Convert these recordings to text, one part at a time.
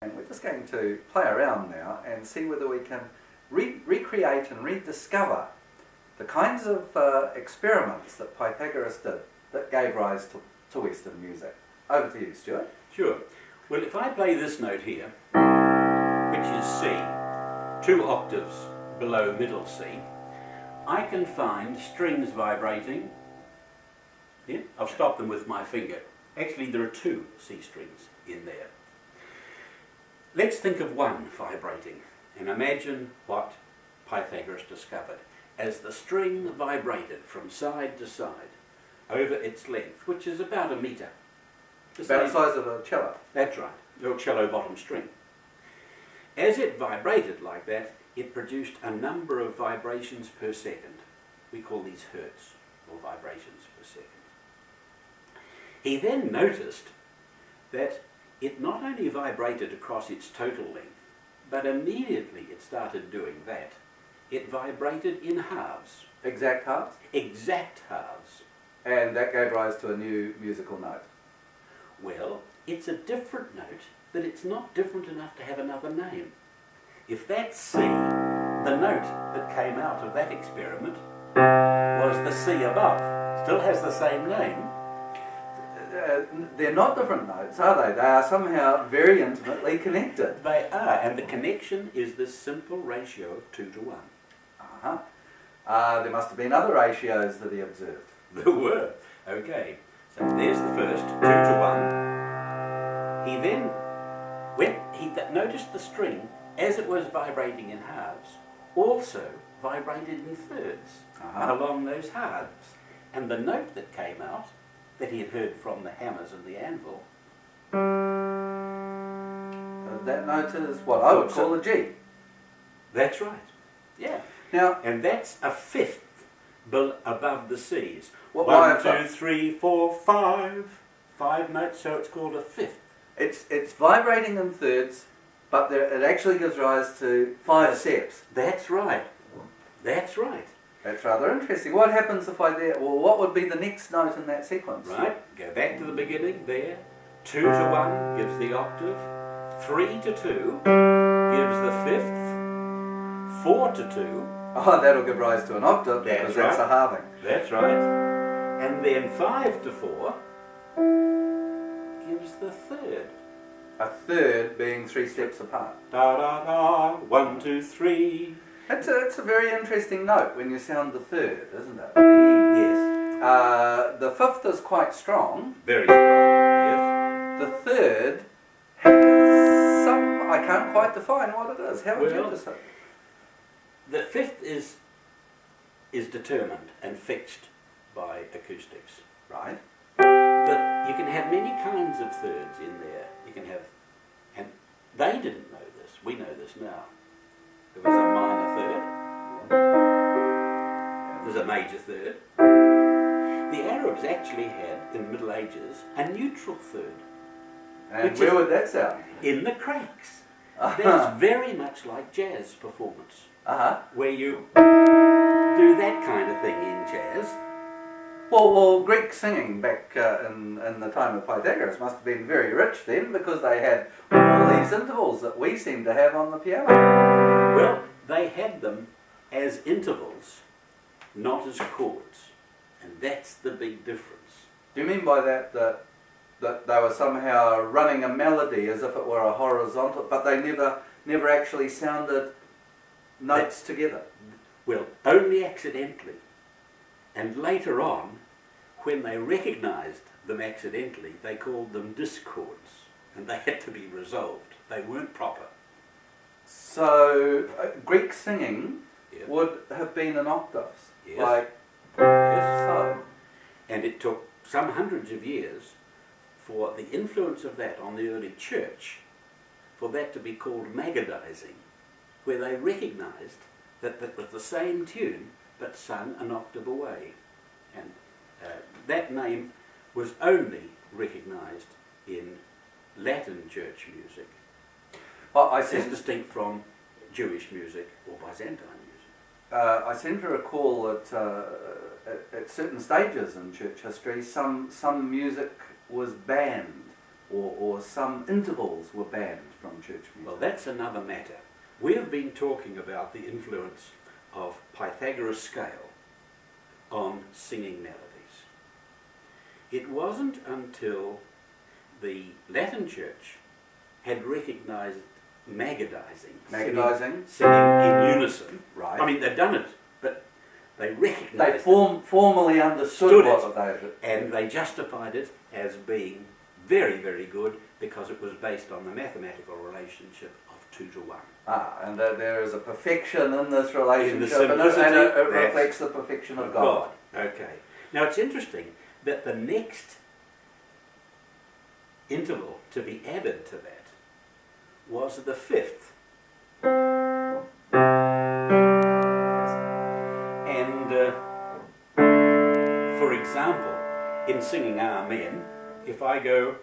And we're just going to play around now and see whether we can recreate and rediscover the kinds of experiments that Pythagoras did that gave rise to Western music. Over to you, Stuart. Sure. Well, if I play this note here, which is C, 2 octaves below middle C, I can find strings vibrating. Yeah? I've stopped them with my finger. Actually, there are 2 C strings in there. Let's think of one vibrating and imagine what Pythagoras discovered. As the string vibrated from side to side over its length, which is about a metre. About the size of a cello. That's right, your cello bottom string. As it vibrated like that, it produced a number of vibrations per second. We call these hertz, or vibrations per second. He then noticed that it not only vibrated across its total length, but immediately it started doing that, it vibrated in halves. Exact halves? Exact halves. And that gave rise to a new musical note. Well, it's a different note, but it's not different enough to have another name. If that's C, the note that came out of that experiment was the C above. Still has the same name. They're not different notes, are they? They are somehow very intimately connected. They are, and the connection is this simple ratio of 2 to 1. There must have been other ratios that he observed. There were. Okay, so there's the first, 2 to 1. He then, when he noticed the string, as it was vibrating in halves, also vibrated in thirds along those halves. And the note that came out, that he had heard from the hammers and the anvil, that note is what I would call a G. That's right. Yeah. Now, and that's a fifth above the C's. What, 1, 2, 3, 4, 5. 5 notes, so it's called a fifth. It's vibrating in thirds, but it actually gives rise to 5 steps. That's right. That's right. That's rather interesting. What happens if what would be the next note in that sequence? Right, go back to the beginning there. 2 to 1 gives the octave. 3 to 2 gives the fifth. 4 to 2. Oh, that'll give rise to an octave because that's a halving. That's right. And then 5 to 4 gives the third. A third being 3 steps apart. Da da da, 1, 2, 3. It's a very interesting note when you sound the third, isn't it? Yes. The fifth is quite strong. Very strong, yes. The third has some, I can't quite define what it is. How would you decide? The fifth is determined and fixed by acoustics. Right. But you can have many kinds of thirds in there. You can have, and they didn't know this. We know this now. There was a minor third. There's a major third. The Arabs actually had, in the Middle Ages, a neutral third. And where would that sound? In the cracks. That's very much like jazz performance. Where you do that kind of thing in jazz. Well, Greek singing back in the time of Pythagoras must have been very rich then, because they had all these intervals that we seem to have on the piano. Well, they had them as intervals, not as chords, and that's the big difference. Do you mean by that they were somehow running a melody as if it were a horizontal, but they never actually sounded notes together? Well, only accidentally. And later on, when they recognized them accidentally, they called them discords, and they had to be resolved. They weren't proper. So, Greek singing would have been in octaves? Yes. Like so. And it took some hundreds of years for the influence of that on the early church, for that to be called magadizing, where they recognized that that was the same tune, but sung an octave away. And that name was only recognized in Latin church music, as distinct from Jewish music or Byzantine music. I seem to recall that at certain stages in church history, some music was banned or some intervals were banned from church music? Well, that's another matter. We have been talking about the influence of Pythagoras' scale on singing melodies. It wasn't until the Latin Church had recognised magadizing, singing in unison. Right. I mean, they'd done it, but they recognised they formally understood what they did. And they justified it as being very, very good because it was based on the mathematical relationship of 2 to 1. And there is a perfection in this relationship, and it reflects the perfection of God. Okay. Now it's interesting that the next interval to be added to that was the 5th. And for example, in singing Amen, if I go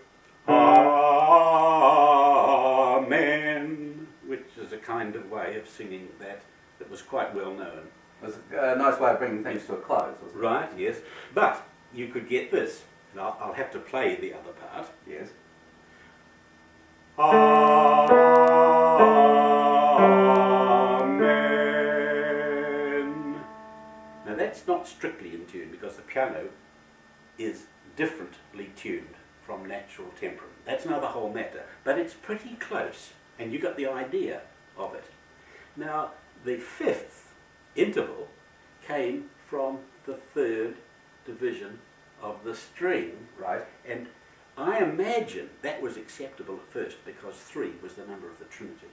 Amen, which is a kind of way of singing that was quite well known. It was a nice way of bringing things to a close, wasn't it? Right, yes. But you could get this. And I'll have to play the other part. Yes. Amen. Now that's not strictly in tune because the piano is differently tuned from natural temperament. That's another whole matter. But it's pretty close, and you got the idea of it. Now, the 5th interval came from the 3rd division of the string. Right. And I imagine that was acceptable at first because 3 was the number of the Trinity.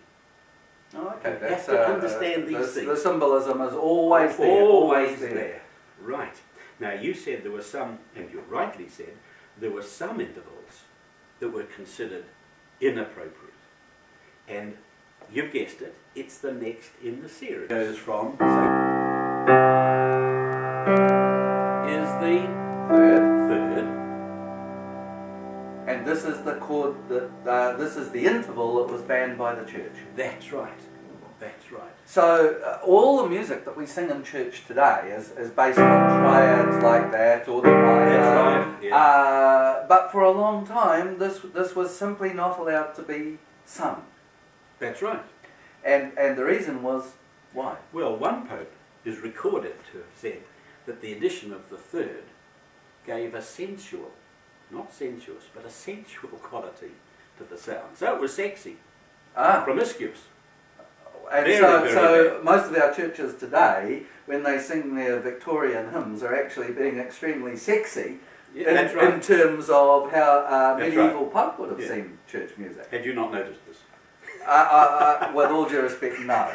Oh, okay. You have to understand these things. The symbolism is always there. Always there. Right. Now you said there were some, and you rightly said, there were some intervals that were considered inappropriate. And you've guessed it, it's the next in the series. It goes from, is the 3rd. And this is the chord that, this is the interval that was banned by the church. That's right. That's right. So all the music that we sing in church today is based on triads like that, or the minor. That's right. Yeah. But for a long time, this was simply not allowed to be sung. That's right. And the reason was why? Well, one pope is recorded to have said that the addition of the 3rd gave a sensual, not sensuous, but a sensual quality to the sound. So it was sexy, promiscuous. And so most of our churches today, when they sing their Victorian hymns, are actually being extremely sexy in terms of how medieval Pope would have seen church music. Had you not noticed this? With all due respect, no.